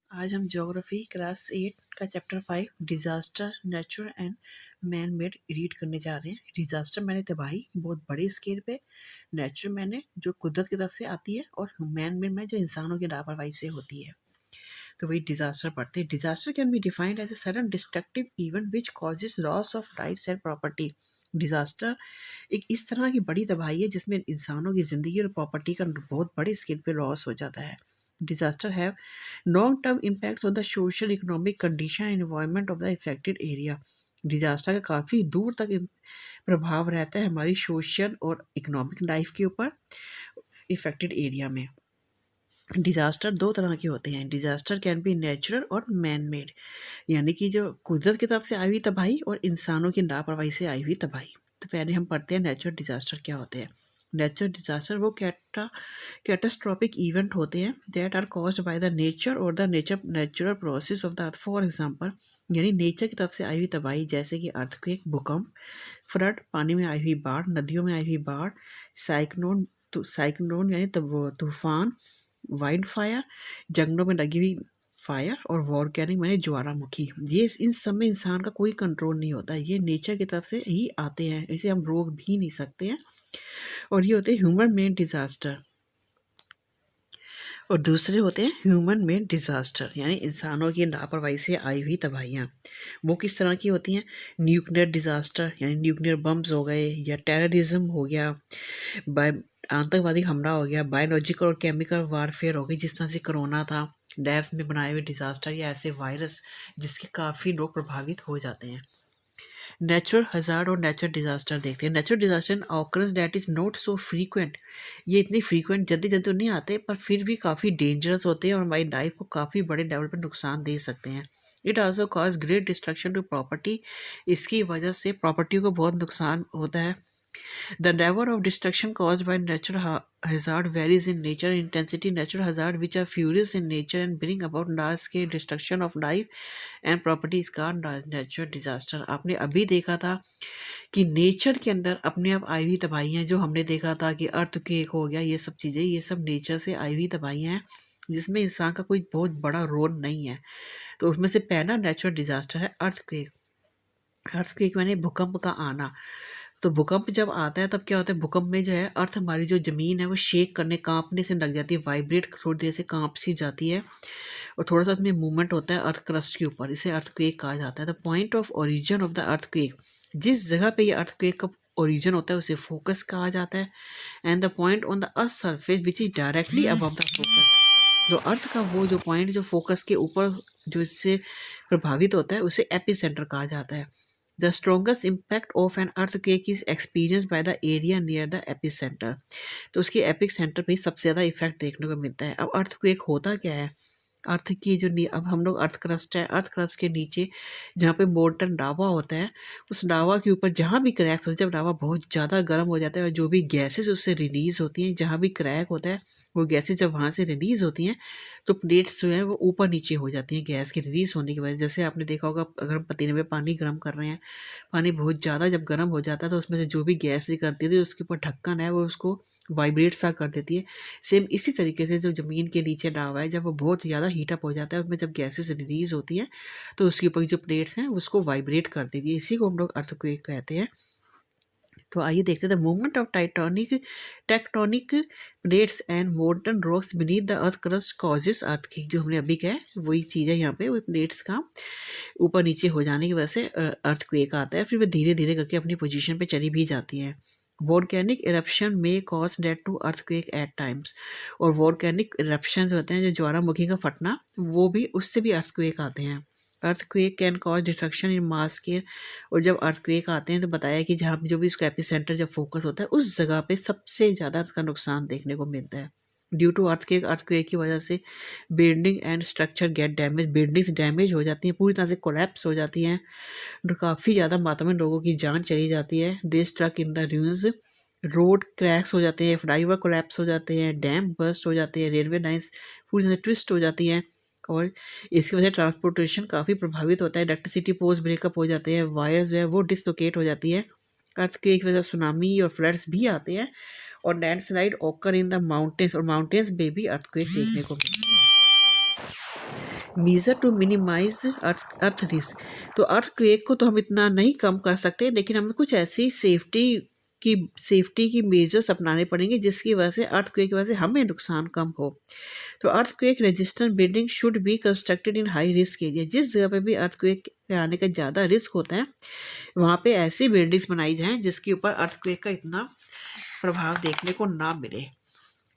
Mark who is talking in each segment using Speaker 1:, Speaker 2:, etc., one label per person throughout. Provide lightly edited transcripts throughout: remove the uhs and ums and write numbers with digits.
Speaker 1: आज हम geography class 8 का chapter 5 disaster natural and man made read करने जा रहे हैं। डिजास्टर मैंने तबाही बहुत बड़े स्केल पे, नेचुरल मैंने जो कुदरत की तरफ से आती है, और मैन मेड में जो इंसानों की लापरवाही से होती है। तो वही डिजास्टर पढ़ते हैं। Disaster can be defined as a sudden destructive event which causes loss of life and property. Disaster एक इस तरह की बड़ी तबाही है जिसमें इंसानों की ज़िंदगी और प्रॉपर्टी का बहुत बड़े स्केल पे लॉस हो जाता है। Disaster have long term impacts on the social economic condition and environment of the affected area. Disaster का काफ़ी दूर तक प्रभाव रहता है हमारी सोशल और इकोनॉमिक लाइफ के ऊपर इफेक्टेड एरिया में। डिजास्टर दो तरह के होते हैं। डिजास्टर कैन बी नेचुरल और मैन मेड, यानी कि जो कुदरत की तरफ से आई हुई तबाही और इंसानों की लापरवाही से आई हुई तबाही। तो पहले हम पढ़ते हैं नेचुरल डिजास्टर क्या होते हैं। नेचुरल डिजास्टर वो कैटास्ट्रॉपिक इवेंट होते हैं that are caused by the nature और the natural process of the earth. For example, यानी नेचर की तरफ से आई हुई तबाही जैसे कि अर्थक्वेक, भूकंप, फ्लड, पानी में आई हुई बाढ़, नदियों में आई हुई बाढ़, साइक्लोन, साइक्लोन यानी तूफान, वाइल्ड फायर, जंगलों में लगी हुई फायर, और वॉल्केनिक माने ज्वालामुखी। ये इन सब में इंसान का कोई कंट्रोल नहीं होता, ये नेचर की तरफ से ही आते हैं, इसे हम रोक भी नहीं सकते हैं। और ये होते हैं ह्यूमन मेड डिजास्टर। और दूसरे होते हैं ह्यूमन मेड डिजास्टर, यानी इंसानों की लापरवाही से आई हुई तबाहियाँ। वो किस तरह की होती हैं? न्यूक्लियर डिजास्टर, यानी न्यूक्लियर बम्स हो गए, या टेररिज्म हो गया, बाय आतंकवादी हमला हो गया, बायोलॉजिकल और केमिकल वारफेयर हो गई जिस तरह से कोरोना था, लैब्स में बनाए हुए डिजास्टर या ऐसे वायरस जिसके काफ़ी लोग प्रभावित हो जाते हैं। नेचुरल हजार्ड और नेचुरल डिजास्टर देखते हैं। Natural disaster occurrence that is not so frequent, ये इतनी फ्रीक्वेंट जल्दी जल्दी नहीं आते पर फिर भी काफ़ी डेंजरस होते हैं और हमारी लाइफ को काफ़ी बड़े लेवल पर नुकसान दे सकते हैं। It also cause great destruction to property, इसकी वजह से प्रॉपर्टी को बहुत नुकसान होता है। The level of destruction caused by natural hazard varies in nature and intensity. Natural hazard which are furious in nature and bring about large-scale destruction of life and property is called natural disaster. आपने अभी देखा था कि nature के अंदर अपने आप आई हुई तबाहियाँ, जो हमने देखा था कि अर्थक्वेक हो गया, ये सब चीज़ें, ये सब नेचर से आई हुई तबाहियाँ हैं जिसमें इंसान का कोई बहुत बड़ा रोल नहीं है। तो उसमें से पहला नेचुरल डिजास्टर है अर्थक्वेक। अर्थक्वेक यानी भूकंप का आना। तो भूकंप जब आता है तब क्या होता है, भूकंप में जो है अर्थ, हमारी जो ज़मीन है वो शेक करने, कांपने से लग जाती है, वाइब्रेट थोड़ी देर से कांप सी जाती है, और थोड़ा सा उसमें मूवमेंट होता है अर्थ क्रस्ट के ऊपर, इसे अर्थक्वेक कहा जाता है। The point of origin of the earthquake, जिस जगह पे ये अर्थक्वेक का ओरिजिन होता है उसे फोकस कहा जाता है। And the point on the earth surface which is directly above the focus, जो अर्थ का वो जो पॉइंट जो फोकस के ऊपर जो इससे प्रभावित होता है उसे एपिसेंटर कहा जाता है। The strongest impact of an earthquake is experienced by the area near the epicenter. तो उसके एपिक सेंटर पे सबसे ज़्यादा इफेक्ट देखने को मिलता है। अब अर्थक्वेक होता क्या है? अर्थ की जो अब हम लोग अर्थ क्रस्ट है, अर्थ क्रस्ट के नीचे जहाँ पे मोल्टन लावा होता है, उस लावा के ऊपर जहाँ भी क्रैक्स होते हैं, जब लावा बहुत ज़्यादा गर्म हो जाता है और जो भी गैसेस उससे रिलीज़ होती हैं, जहाँ भी क्रैक होता है वो गैसेस जब वहाँ से रिलीज़ होती हैं तो प्लेट्स जो हैं वो ऊपर नीचे हो जाती हैं गैस के रिलीज़ होने की वजह से। जैसे आपने देखा होगा, अगर हम पतीले में पानी गर्म कर रहे हैं, पानी बहुत ज़्यादा जब गर्म हो जाता है तो उसमें से जो भी गैस निकलती है तो उसके ऊपर ढक्कन है वो उसको वाइब्रेट सा कर देती है। सेम इसी तरीके से जो ज़मीन के नीचे लावा है, जब वो बहुत ज़्यादा हीटअप हो जाता है, उसमें जब गैसेस रिलीज़ होती है तो उसके ऊपर जो प्लेट्स हैं उसको वाइब्रेट कर देती है, इसी को हम लोग अर्थक्वेक कहते हैं। तो आइए देखते हैं the movement of tectonic plates and molten rocks beneath the earth crust causes earthquake. जो हमने अभी कहा वही चीज़ है यहाँ पे, वो प्लेट्स का ऊपर नीचे हो जाने की वजह से अर्थक्वेक आता है, फिर वो धीरे धीरे करके अपनी पोजीशन पे चली भी जाती है। वोल्केनिक इरप्शन में cause date to earthquake at times, और वोल्केनिक इरप्शन होते हैं जो ज्वालामुखी का फटना, वो भी उससे भी अर्थक्वेक आते हैं। Earthquake can cause destruction in mass scale, और जब अर्थक्वेक आते हैं तो बताया कि जहाँ जो भी उसका एपिसेंटर जब फोकस होता है उस जगह पे सबसे ज़्यादा उसका नुकसान देखने को मिलता है। ड्यू टू अर्थक्वेक की वजह से building and structure gate damage, buildings damage हो जाती हैं, पूरी तरह से कोलैप्स हो जाती हैं, और काफ़ी ज़्यादा मात्रा में लोगों की जान चली जाती है। They struck in the ruins, road cracks हो जाते हैं, फ्लाईओवर कोलैप्स हो जाते हैं, डैम बर्स्ट हो जाते हैं, रेलवे लाइंस पूरी तरह से ट्विस्ट हो जाती हैं, और इसकी वजह से ट्रांसपोर्टेशन काफ़ी प्रभावित होता है। इलेक्ट्रिसिटी पोल्स ब्रेकअप हो जाते हैं, वायर्स जो है वो डिसलोकेट हो जाती है। अर्थक्वेक की वजह से सुनामी और फ्लड्स भी आते हैं, और landslide occur in the mountains, और माउंटेन्स में भी अर्थक्वेक देखने को मिलते हैं। Measure to minimize earth risk. तो अर्थक्वेक को तो हम इतना नहीं कम कर सकते, लेकिन हमें कुछ ऐसी सेफ्टी की मेजर्स अपनाने पड़ेंगे जिसकी वजह से अर्थक्वेक की वजह से हमें नुकसान कम हो। तो earthquake resistant building should be constructed in high risk area. जिस जगह पे भी अर्थक्वेक के आने का ज़्यादा रिस्क होता है वहाँ पे ऐसी बिल्डिंग्स बनाई जाएँ जिसके ऊपर अर्थक्वेक का इतना प्रभाव देखने को ना मिले।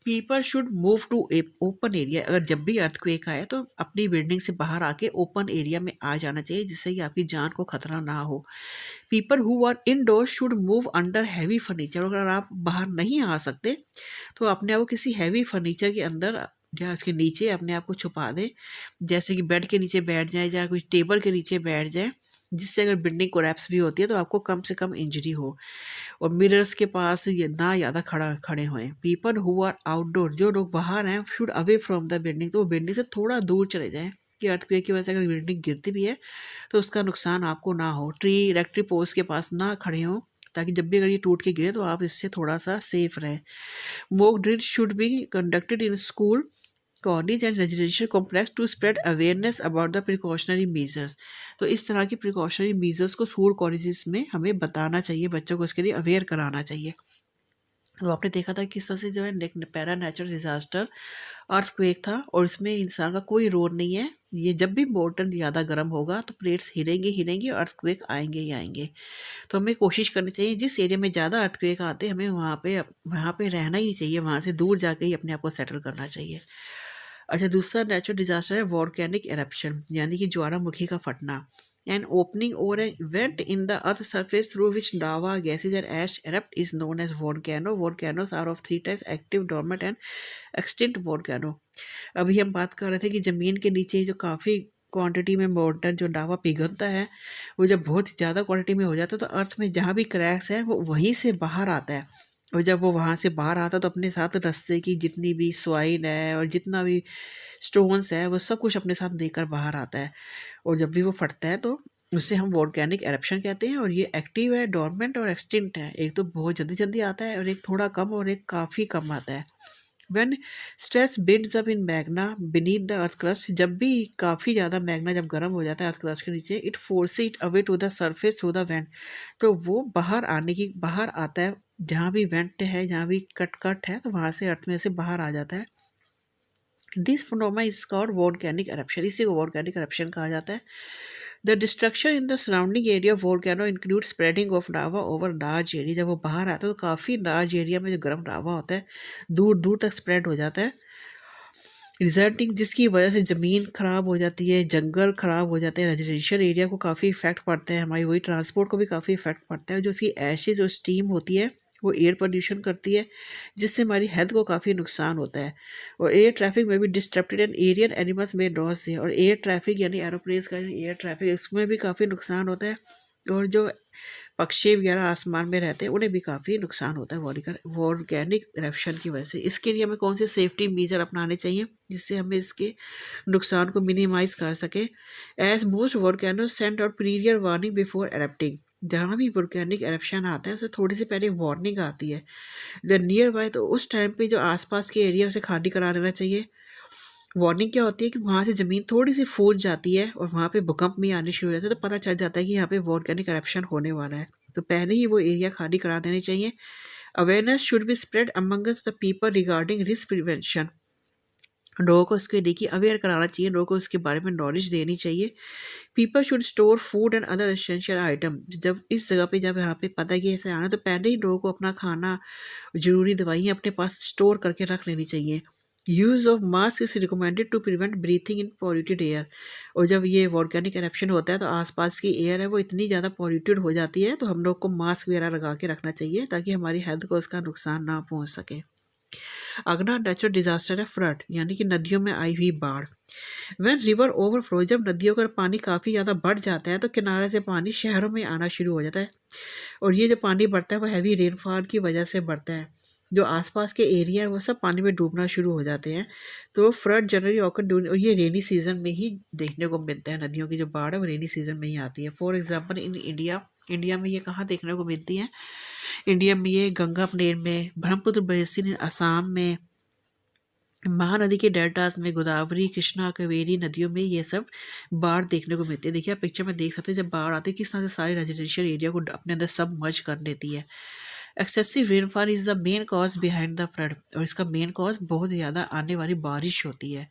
Speaker 1: People should move to open area. अगर जब भी अर्थक्वेक आए तो अपनी बिल्डिंग से बाहर आके ओपन एरिया में आ जाना चाहिए जिससे कि आपकी जान को खतरा ना हो। People who are indoor should move under heavy furniture. अगर आप बाहर नहीं आ सकते तो अपने आप को किसी हैवी फर्नीचर के अंदर या उसके नीचे अपने आप को छुपा दें, जैसे कि बेड के नीचे बैठ जाए या कुछ टेबल के नीचे बैठ जाए, जिससे अगर बिल्डिंग कोलैप्स भी होती है तो आपको कम से कम इंजरी हो। और मिरर्स के पास ये ना ज़्यादा खड़े होएं। पीपल हु आर आउटडोर, जो लोग बाहर हैं, should away from the building. तो वो बिल्डिंग से थोड़ा दूर चले जाएं कि अर्थक्वेक की वजह से अगर बिल्डिंग गिरती भी है तो उसका नुकसान आपको ना हो। ट्री इलेक्ट्रिक पोस्ट के पास ना खड़े हों ताकि जब भी अगर ये टूट के गिरे तो आप इससे थोड़ा सा सेफ रहें। Mock drill should be conducted in school, college and residential complex to spread awareness about the precautionary measures. तो इस तरह की प्रिकॉशनरी मेजर्स को स्कूल कॉलेजेस में हमें बताना चाहिए, बच्चों को इसके लिए अवेयर कराना चाहिए। तो आपने देखा था किस तरह से जो है पैरा नेचुरल डिजास्टर अर्थक्वेक था और इसमें इंसान का कोई रोल नहीं है। ये जब भी मोल्टन ज़्यादा गर्म होगा तो प्लेट्स हिलेंगे और अर्थक्वेक आएंगे ही आएंगे। तो हमें कोशिश करनी चाहिए जिस एरिया में ज़्यादा अर्थक्वेक आते हैं हमें वहाँ पे रहना ही चाहिए, वहाँ से दूर जाके ही अपने आप को सेटल करना चाहिए। अच्छा, दूसरा नेचुरल डिजास्टर है वॉल्केनिक एरप्शन, यानी कि ज्वालामुखी का फटना। एन ओपनिंग और an event in the earth surface through which lava gases and ash erupt is known as volcano. Volcanoes are of 3 types: active, dormant and extinct volcano. अभी हम बात कर रहे थे कि ज़मीन के नीचे जो काफ़ी क्वांटिटी में मोल्टन जो लावा पिघलता है, वो जब बहुत ज़्यादा क्वांटिटी में हो जाता है तो अर्थ में जहाँ भी क्रैक्स है वो वहीं से बाहर आता है। और जब वो वहाँ से बाहर आता है तो अपने साथ रास्ते की जितनी भी सॉइल है और जितना भी स्टोन्स है वो सब कुछ अपने साथ लेकर बाहर आता है। और जब भी वो फटता है तो उसे हम वोल्केनिक एरप्शन कहते हैं। और ये एक्टिव है, डोर्मेंट और एक्सटिंक्ट है। एक तो बहुत जल्दी जल्दी आता है और एक थोड़ा कम और एक काफ़ी कम आता है। When stress builds up in magma beneath the earth crust, जब भी काफ़ी ज़्यादा मैग्ना जब गर्म हो जाता है अर्थ क्रस्ट के नीचे, it force it away to the surface through the vent. तो वो बाहर आता है, जहाँ भी वेंट है, जहाँ भी कट है तो वहाँ से अर्थ में से बाहर आ जाता है। This phenomena is called volcanic eruption. इसी को वोल्केनिक एरप्शन कहा जाता है। The destruction in the surrounding area of volcano include spreading of lava over large area. जब वो बाहर आता है तो काफ़ी लार्ज एरिया में जो गर्म लावा होता है दूर दूर तक स्प्रेड हो जाता है, रिजल्टिंग जिसकी वजह से ज़मीन ख़राब हो जाती है, जंगल ख़राब हो जाते हैं, रेजिडेंशियल एरिया को काफ़ी इफेक्ट पड़ता है, हमारी वही ट्रांसपोर्ट को भी काफ़ी इफेक्ट पड़ता है। जो उसकी एशेज और स्टीम होती है वो एयर पोल्यूशन करती है जिससे हमारी हेल्थ को काफ़ी नुकसान होता है। और एयर ट्रैफिक में भी डिस्टर्बटेड एंड एरियन एनिमल्स में लॉस है। और एयर ट्रैफिक यानी एरोप्लेन्स का एयर ट्रैफिक, इसमें भी काफ़ी नुकसान होता है। और जो पक्षी वगैरह आसमान में रहते हैं उन्हें भी काफ़ी नुकसान होता है वोल्केनिक इरप्शन की वजह से। इसके लिए हमें कौन से सेफ्टी मेजर अपनाने चाहिए जिससे हमें इसके नुकसान को मिनिमाइज कर सके। As most volcano send out prior warning before erupting. जहाँ भी वोल्केनिक एरप्शन आता है उससे थोड़ी सी पहले वार्निंग आती है। द नियर बाय, तो उस टाइम पे जो आसपास के एरिया से खाली करा देना चाहिए। वार्निंग क्या होती है कि वहाँ से ज़मीन थोड़ी सी फूट जाती है और वहाँ पे भूकंप भी आने शुरू हो जाते हैं तो पता चल जाता है कि यहाँ पे वोल्केनिक एरप्शन होने वाला है, तो पहले ही वो एरिया खाली करा देने चाहिए। Awareness should be spread amongst the people regarding risk prevention. लोगों को उसके लिए अवेयर कराना चाहिए, लोगों को उसके बारे में नॉलेज देनी चाहिए। People should store food and other essential item. जब इस जगह पे जब यहाँ पे पता है कि ऐसे आना तो पहले ही लोगों को अपना खाना, जरूरी दवाइयाँ अपने पास स्टोर करके रख लेनी चाहिए। Use of mask is recommended to prevent breathing in polluted air. और जब ये वॉल्केनिक एरप्शन होता है तो आसपास की एयर है वो इतनी ज़्यादा पॉल्यूटेड हो जाती है तो हम लोग को मास्क वगैरह लगा के रखना चाहिए ताकि हमारी हेल्थ को उसका नुकसान ना पहुंच सके। अगला नेचुरल डिजास्टर है फ्लड, यानी कि नदियों में आई हुई बाढ़। वैन रिवर ओवरफ्लो, जब नदियों का पानी काफ़ी ज़्यादा बढ़ जाता है तो किनारे से पानी शहरों में आना शुरू हो जाता है। और ये जो पानी बढ़ता है वो हैवी रेनफॉल की वजह से बढ़ता है। जो आसपास के एरिया है वो सब पानी में डूबना शुरू हो जाते हैं। तो फ्लड जनरली ऑकर ड्यूरिंग, और ये रेनी सीजन में ही देखने को मिलता है। नदियों की जो बाढ़ है वो रेनी सीजन में ही आती है। फॉर एग्जांपल इन इंडिया में ये कहाँ देखने को मिलती है? इंडिया में ये गंगा प्लेन में, ब्रह्मपुत्र बेसिन असम में, महानदी के डेल्टास में गोदावरी, कृष्णा, कावेरी नदियों में ये सब बाढ़ देखने को मिलती है। देखिए आप पिक्चर में देख सकते हैं, जब बाढ़ आती है किस तरह से सारे रेजिडेंशियल एरिया को अपने अंदर सबमर्ज कर लेती है। Excessive rainfall is the main cause behind the flood, और इसका मेन कॉज बहुत ज़्यादा आने वाली बारिश होती है।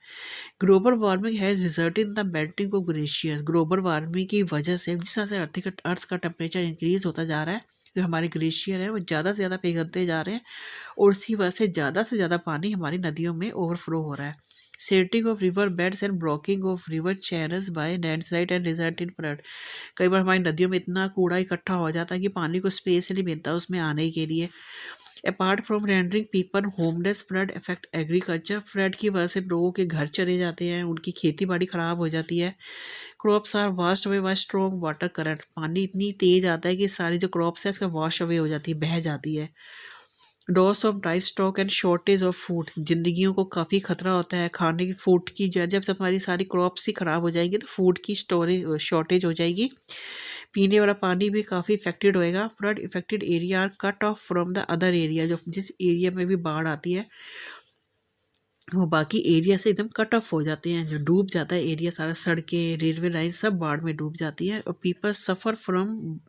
Speaker 1: Global warming has result in the melting of glaciers, global warming की वजह से जिस तरह से अर्थ का टेम्परेचर इंक्रीज होता जा रहा है, जो हमारे ग्लेशियर है वो ज़्यादा से ज़्यादा पिघलते जा रहे हैं, और इसी वजह से ज़्यादा पानी हमारी नदियों में ओवरफ्लो हो रहा है। Silting of river beds and blocking of river channels by landslide and result in flood, कई बार हमारी नदियों में इतना कूड़ा इकट्ठा हो जाता है कि पानी को स्पेस नहीं मिलता उसमें आने के लिए। Apart from rendering people homeless, flood affect agriculture, flood की वजह से लोगों के घर चले जाते हैं, उनकी खेती बाड़ी ख़राब हो जाती है। Crops are washed away by strong water current, पानी इतनी तेज़ आता है कि सारी जो क्रॉप्स है इसका वॉश अवे हो जाती है, बह जाती है। Loss of life stock and shortage of food, जिंदगियों को काफ़ी खतरा होता है खाने की, फूड की। जब से हमारी सारी क्रॉप्स ही ख़राब हो जाएंगी तो फूड की स्टोरेज शॉर्टेज हो जाएगी, पीने वाला पानी भी काफ़ी इफेक्टेड होएगा। Flood affected area are cut off from the other area, जो जिस एरिया में भी बाढ़ आती है वो बाकी एरिया से एकदम कट ऑफ हो जाते हैं, जो डूब जाता है एरिया सारा, सड़कें, रेलवे लाइन सब बाढ़ में डूब जाती है, और people suffer from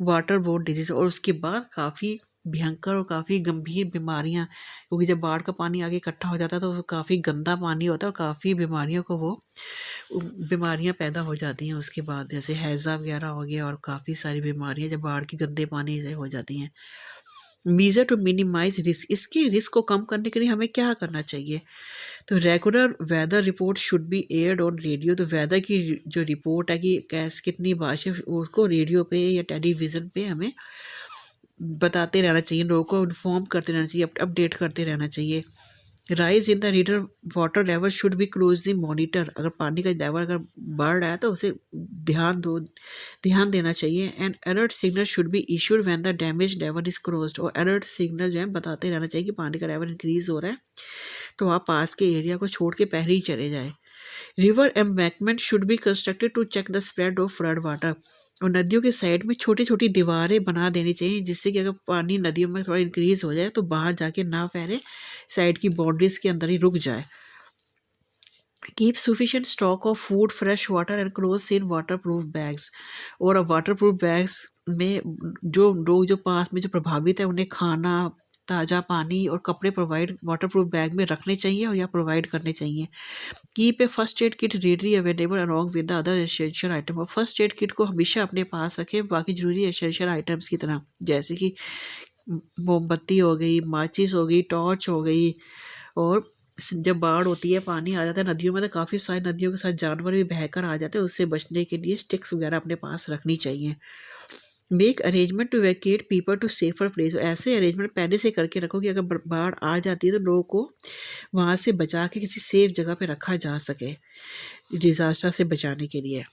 Speaker 1: water borne disease, और उसके बाद काफ़ी भयंकर और काफ़ी गंभीर बीमारियां, क्योंकि जब बाढ़ का पानी आगे इकट्ठा हो जाता है तो वो काफ़ी गंदा पानी होता है और काफ़ी बीमारियों को वो बीमारियां पैदा हो जाती हैं उसके बाद, जैसे हैज़ा वगैरह हो गया, और काफ़ी सारी बीमारियां जब बाढ़ के गंदे पानी से हो जाती हैं। मीज़र टू मिनिमाइज रिस्क, इसके रिस्क को कम करने के लिए हमें क्या करना चाहिए? तो regular weather report should be aired on radio, तो वेदर की जो रिपोर्ट है कि कैस कितनी बारिश है उसको रेडियो पे या टेलीविज़न पे हमें बताते रहना चाहिए, लोगों को इन्फॉर्म करते रहना चाहिए, अपडेट करते रहना चाहिए। Rise in the river water level should be closely monitor, अगर पानी का लेवल अगर बढ़ रहा है तो उसे ध्यान देना चाहिए। And alert signal should be issued when the damage level is क्रोज्ड, और अलर्ट सिग्नल जो है बताते रहना चाहिए कि पानी का लेवल इंक्रीज हो रहा है, तो आप पास के एरिया को छोड़ के पहले ही चले जाएं। River embankment should be constructed to check the spread of flood water, और नदियों के साइड में छोटी छोटी दीवारें बना देनी चाहिए, जिससे कि अगर पानी नदियों में थोड़ा इंक्रीज हो जाए तो बाहर जाके ना फैले, साइड की बाउंड्रीज के अंदर ही रुक जाए। Keep sufficient stock of food, fresh water and clothes in water proof bags, और वाटर प्रूफ बैग्स में जो लोग जो पास में जो प्रभावित है उन्हें खाना, ताज़ा पानी और कपड़े प्रोवाइड वाटर प्रूफ बैग में रखने चाहिए और या प्रोवाइड करने चाहिए। Keep a first aid kit readily available along with the other essential item, और फर्स्ट एड किट को हमेशा अपने पास रखें बाकी जरूरी एसेंशियल आइटम्स की तरह, जैसे कि मोमबत्ती हो गई, माचिस हो गई, टॉर्च हो गई। और जब बाढ़ होती है, पानी आ जाता है नदियों में, तो काफ़ी सारी नदियों के साथ जानवर भी बहकर आ जाते हैं, उससे बचने के लिए स्टिक्स वगैरह अपने पास रखनी चाहिए। Make arrangement to vacate people to safer place, ऐसे अरेंजमेंट पहले से करके रखो कि अगर बाढ़ आ जाती है तो लोगों को वहाँ से बचा के किसी सेफ जगह पे रखा जा सके डिज़ास्टर से बचाने के लिए।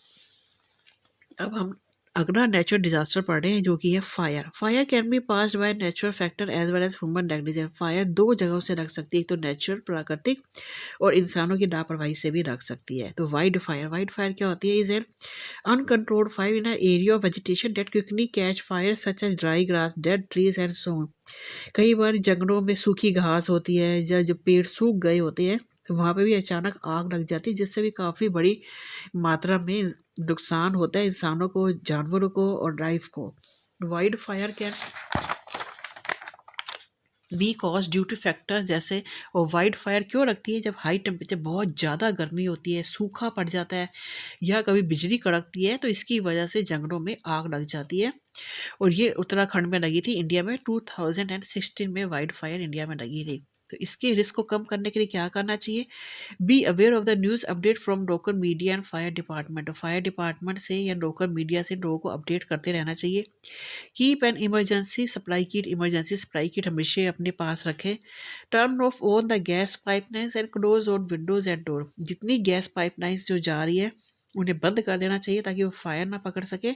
Speaker 1: अब हम अगला नेचुरल डिजास्टर पढ़ रहे हैं, जो कि है fire. Fire can be passed by natural factor as well as human negligence, fire दो जगहों से लग सकती है, एक तो नेचुरल प्राकृतिक, और इंसानों की लापरवाही से भी लग सकती है। तो वाइल्ड फायर क्या होती है? Is an uncontrolled fire in an area of vegetation that quickly catch fire such as dry grass, dead trees and so on. कई बार जंगलों में सूखी घास होती है या जब पेड़ सूख गए होते हैं तो वहाँ पे भी अचानक आग लग जाती है, जिससे भी काफ़ी बड़ी मात्रा में नुकसान होता है इंसानों को, जानवरों को और लाइफ को। Wild fire can be cause due two factors, जैसे और वाइल्ड फायर क्यों लगती है? जब हाई टेम्परेचर, बहुत ज़्यादा गर्मी होती है, सूखा पड़ जाता है या कभी बिजली कड़कती है, तो इसकी वजह से जंगलों में आग लग जाती है। और ये उत्तराखंड में लगी थी इंडिया में, 2016 में वाइल्ड फायर इंडिया में लगी थी। तो इसके रिस्क को कम करने के लिए क्या करना चाहिए? Be aware of the news update from local media and fire department, fire department से या लोकल मीडिया से लोगों को अपडेट करते रहना चाहिए। Keep an emergency supply kit, emergency supply kit हमेशा अपने पास रखें। Turn off on the gas pipelines and close on Windows and door, जितनी गैस पाइपलाइंस जो जा रही है उन्हें बंद कर देना चाहिए ताकि वो फायर ना पकड़ सके,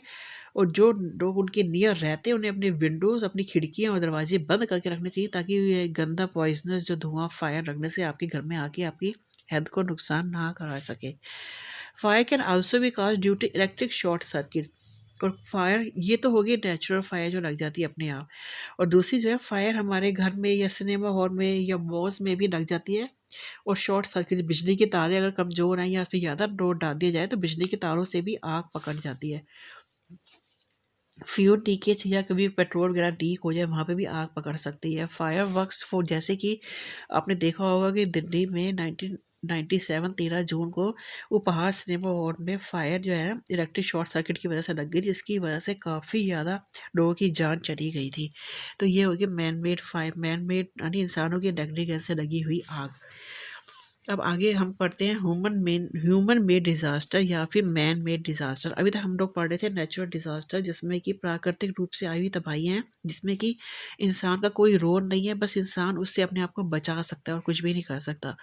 Speaker 1: और जो लोग उनके नियर रहते हैं उन्हें अपने विंडोज़, अपनी खिड़कियां और दरवाजे बंद करके रखने चाहिए, ताकि ये गंदा पॉइजनस जो धुआं फायर लगने से आपके घर में आके आपकी हेल्थ को नुकसान ना करा सके। Fire can also be cause due to electric short circuit, और फायर ये तो होगी नेचुरल फायर जो लग जाती है अपने आप, और दूसरी जो है फायर हमारे घर में या सिनेमा हॉल में या मॉल्स में भी लग जाती है, और शॉर्ट सर्किट बिजली के तारें अगर कमज़ोर हैं या फिर ज़्यादा लोड डाल दिया जाए तो बिजली के तारों से भी आग पकड़ जाती है। फ्यूल लीकेज या कभी पेट्रोल वगैरह लीक हो जाए वहाँ पे भी आग पकड़ सकती है। फायर वर्क्स फॉर जैसे कि आपने देखा होगा कि दिल्ली में 1997 13 जून को उपहार सिनेमा हॉल में फायर जो है इलेक्ट्रिक शॉर्ट सर्किट की वजह से लग गई, जिसकी वजह से काफ़ी ज़्यादा लोगों की जान चली गई थी। तो ये हो गया man made fire, man made यानी इंसानों की नेग्लिजेंस से लगी हुई आग। अब आगे हम पढ़ते हैं ह्यूमन मेड डिज़ास्टर या फिर मैन मेड डिज़ास्टर। अभी तक हम लोग पढ़ रहे थे नेचुरल डिज़ास्टर, जिसमें कि प्राकृतिक रूप से आई हुई तबाहियाँ हैं, जिसमें कि इंसान का कोई रोल नहीं है, बस इंसान उससे अपने आप को बचा सकता है और कुछ भी नहीं कर सकता।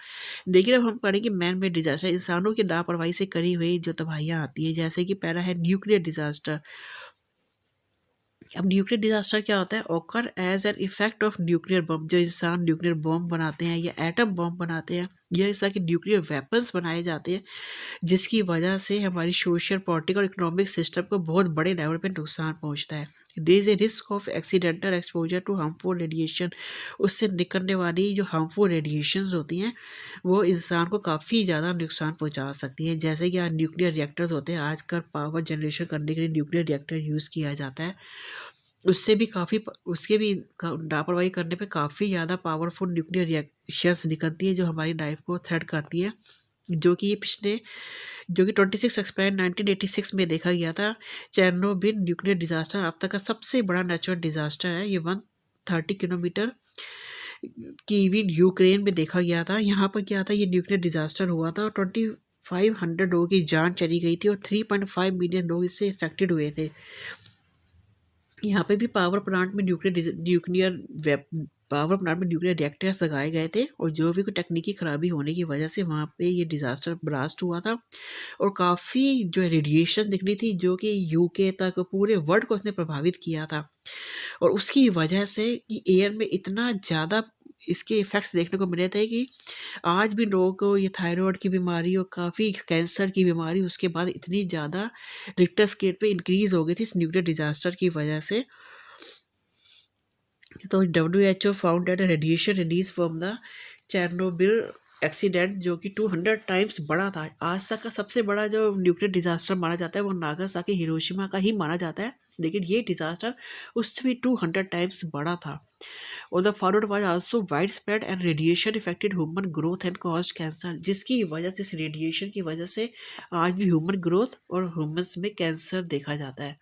Speaker 1: लेकिन अब हम पढ़ेंगे मैन मेड डिज़ास्टर, इंसानों की लापरवाही से करी हुई जो तबाहियाँ आती है। जैसे कि पहला है न्यूक्लियर डिज़ास्टर। अब न्यूक्लियर डिजास्टर क्या होता है? Occur as an effect of nuclear bomb. जो इंसान न्यूक्लियर बम बनाते हैं या एटम बम बनाते हैं या इस तरह के न्यूक्लियर वेपन्स बनाए जाते हैं, जिसकी वजह से हमारी सोशल पॉलिटिकल और इकोनॉमिक सिस्टम को बहुत बड़े लेवल पे नुकसान पहुंचता है। There is a risk of accidental exposure to harmful radiation. उससे निकलने वाली जो हार्मफुल रेडिएशंस होती हैं वो इंसान को काफ़ी ज़्यादा नुकसान पहुंचा सकती हैं। जैसे कि न्यूक्लियर रिएक्टर्स होते हैं, आजकल पावर जनरेशन करने के लिए न्यूक्लियर रिएक्टर यूज़ किया जाता है। उससे भी काफ़ी उसके भी लापरवाही करने पे काफ़ी ज़्यादा पावरफुल न्यूक्लियर रिएक्शंस निकलती है जो हमारी लाइफ को थ्रेट करती है। जो कि 26 अप्रैल 1986 में देखा गया था। चेरनोबिल न्यूक्लियर डिजास्टर अब तक का सबसे बड़ा नेचुरल डिजास्टर है। ये 130 किलोमीटर कीविन यूक्रेन में देखा गया था। यहाँ पर क्या था, ये न्यूक्लियर डिजास्टर हुआ था और 2500 लोगों की जान चली गई थी और 3.5 मिलियन लोग इससे इफेक्टेड हुए थे। यहाँ पे भी पावर प्लांट में न्यूक्लियर रिएक्टर्स लगाए गए थे और जो भी कोई तकनीकी खराबी होने की वजह से वहाँ पे ये डिज़ास्टर ब्लास्ट हुआ था और काफ़ी जो रेडिएशन निकली थी जो कि यूके तक पूरे वर्ल्ड को उसने प्रभावित किया था। और उसकी वजह से एयर में इतना ज़्यादा इसके इफ़ेक्ट्स देखने को मिले थे कि आज भी लोगों को ये थायराइड की बीमारी और काफ़ी कैंसर की बीमारी उसके बाद इतनी ज़्यादा रिक्टर स्केल पे इंक्रीज़ हो गई थी इस न्यूक्लियर डिज़ास्टर की वजह से। तो WHO found that radiation release from the Chernobyl accident जो कि 200 टाइम्स बड़ा था। आज तक का सबसे बड़ा जो न्यूक्लियर डिजास्टर माना जाता है वो नागासाकी हिरोशिमा का ही माना जाता है, लेकिन ये डिजास्टर उससे भी 200 टाइम्स बड़ा था। और the forward was also wide spread and radiation affected human growth and cause cancer, जिसकी वजह से इस रेडिएशन की वजह से आज भी ह्यूमन ग्रोथ और ह्यूमन्स में कैंसर देखा जाता है।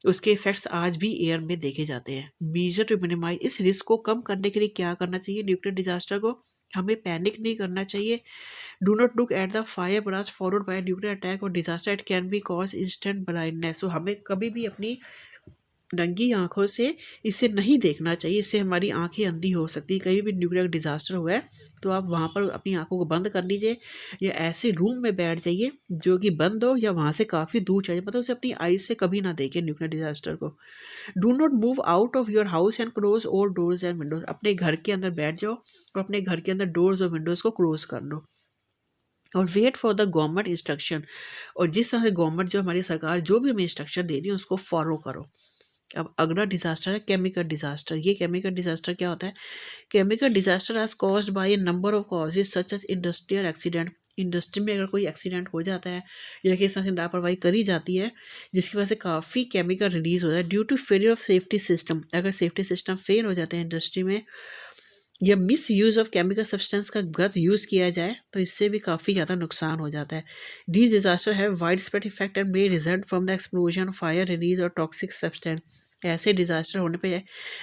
Speaker 1: उसके इफेक्ट्स आज भी एयर में देखे जाते हैं। मेजर टू मिनिमाइज, इस रिस्क को कम करने के लिए क्या करना चाहिए? न्यूक्लियर डिजास्टर को हमें पैनिक नहीं करना चाहिए। Do not look at the fire blast followed by nuclear attack और disaster, it can be cause instant blindness. तो हमें कभी भी अपनी नंगी आंखों से इसे नहीं देखना चाहिए, इससे हमारी आंखें अंधी हो सकती है। कहीं भी न्यूक्लियर डिजास्टर हुआ है तो आप वहाँ पर अपनी आंखों को बंद कर लीजिए या ऐसे रूम में बैठ जाइए जो कि बंद हो या वहाँ से काफ़ी दूर चाहिए, मतलब उसे अपनी आईज से कभी ना देखें न्यूक्लियर डिजास्टर को। Do not move out of your house and close और डोर्स एंड विंडोज। अपने घर के अंदर बैठ जाओ और अपने घर के अंदर डोर्स और विंडोज़ को क्लोज कर लो और wait for the government instruction. और जिस तरह से गवर्नमेंट जो हमारी सरकार जो भी हमें इंस्ट्रक्शन दे रही है उसको फॉलो करो। अब अगला डिजास्टर है केमिकल डिजास्टर। ये केमिकल डिजास्टर क्या होता है? Chemical disaster as caused by a number of causes such as industrial accident. Industry में अगर कोई एक्सीडेंट हो जाता है या किसी तरह से लापरवाही करी जाती है जिसकी वजह से काफ़ी केमिकल रिलीज होता है due to failure of safety system. अगर सेफ्टी सिस्टम फेल हो जाते हैं इंडस्ट्री में या misuse of chemical substance का गलत यूज़ किया जाए तो इससे भी काफ़ी ज़्यादा नुकसान हो जाता है। These disaster have wide spread effect and may result from the explosion, fire release और टॉक्सिक सब्सटेंस। ऐसे डिजास्टर होने पे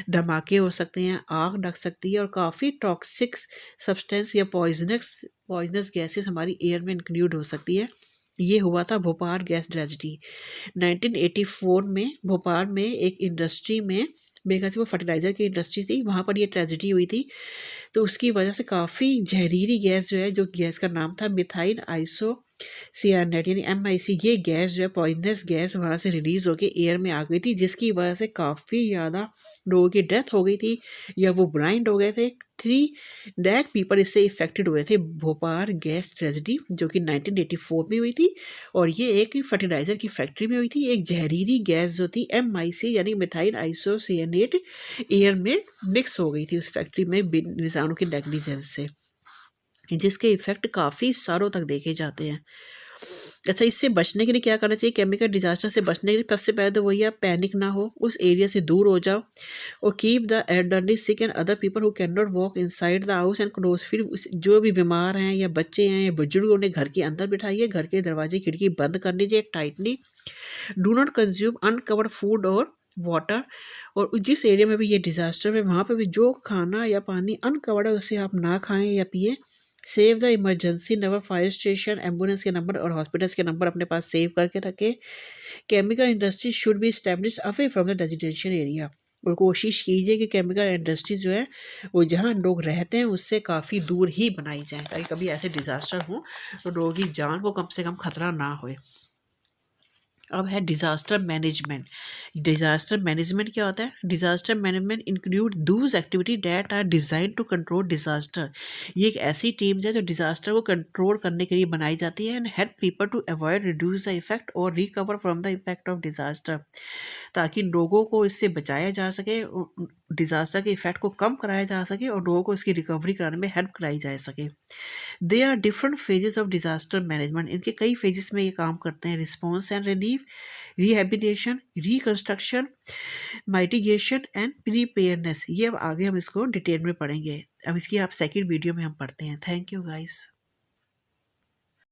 Speaker 1: धमाके हो सकते हैं, आग लग सकती है और काफ़ी टॉक्सिक सब्सटेंस या पॉइजनस गैसेस हमारी एयर में इंक्लूड हो सकती है। ये हुआ था भोपाल गैस ट्रेजिडी 1984 में। भोपाल में एक इंडस्ट्री में, मेरे ख्याल से वो फर्टिलाइज़र की इंडस्ट्री थी, वहाँ पर ये ट्रेजिडी हुई थी। तो उसकी वजह से काफ़ी जहरीली गैस जो है, जो गैस का नाम था मिथाइल आइसोसियानेट यानी MIC, ये गैस जो है पॉइजनस गैस वहाँ से रिलीज़ होकर एयर में आ गई थी, जिसकी वजह से काफ़ी ज़्यादा लोगों की डेथ हो गई थी या वो ब्लाइंड हो गए थे। 3 लाख पीपल इससे इफेक्टेड हुए थे। भोपाल गैस ट्रेजिडी जो कि 1984 में हुई थी और ये एक फर्टिलाइज़र की फैक्ट्री में हुई थी। एक जहरीली गैस जो थी MIC यानी मिथाइल आइसोसियानेट एयर में मिक्स हो गई थी उस फैक्ट्री में इंसानों की नेग्लिजेंस से। जिसके इफ़ेक्ट काफ़ी सालों तक देखे जाते हैं। अच्छा, इससे बचने के लिए क्या करना चाहिए? केमिकल डिज़ास्टर से बचने के लिए सबसे पहले तो वही, आप पैनिक ना हो, उस एरिया से दूर हो जाओ और keep the elderly sick and other people who can not walk inside the house and close. फिर जो भी बीमार हैं या बच्चे हैं या बुजुर्ग, उन्हें घर के अंदर बिठाइए, घर के दरवाजे खिड़की बंद कर लीजिए tightly. Do not consume uncovered food और वाटर। और जिस एरिया में भी ये डिज़ास्टर है वहाँ पे भी जो खाना या पानी अनकवर्ड है उसे आप ना खाएं या पिए। Save the emergency number, fire station, ambulance के नंबर और हॉस्पिटल्स के नंबर अपने पास सेव करके रखें। Chemical industry should be establish away from the residential area. और कोशिश कीजिए कि केमिकल इंडस्ट्री जो है वो जहाँ लोग रहते हैं उससे काफ़ी दूर ही बनाई जाए, ताकि कभी ऐसे डिज़ास्टर हो तो लोगों की जान को कम से कम खतरा ना होए। अब है डिज़ास्टर मैनेजमेंट। डिज़ास्टर मैनेजमेंट क्या होता है? Disaster management include those activity that are design to control disaster. ये एक ऐसी टीम है जो डिज़ास्टर को कंट्रोल करने के लिए बनाई जाती है and help people to avoid, reduce the effect और recover from the impact of disaster, ताकि लोगों को इससे बचाया जा सके, डिज़ास्टर के इफेक्ट को कम कराया जा सके और लोगों को इसकी रिकवरी कराने में हेल्प कराई जा सके। They are different phases of disaster management. इनके कई फेजेस में ये काम करते हैं। Response and relief, rehabilitation, reconstruction, mitigation and preparedness. ये अब आगे हम इसको डिटेल में पढ़ेंगे। अब इसकी आप सेकंड वीडियो में हम पढ़ते हैं। Thank you guys.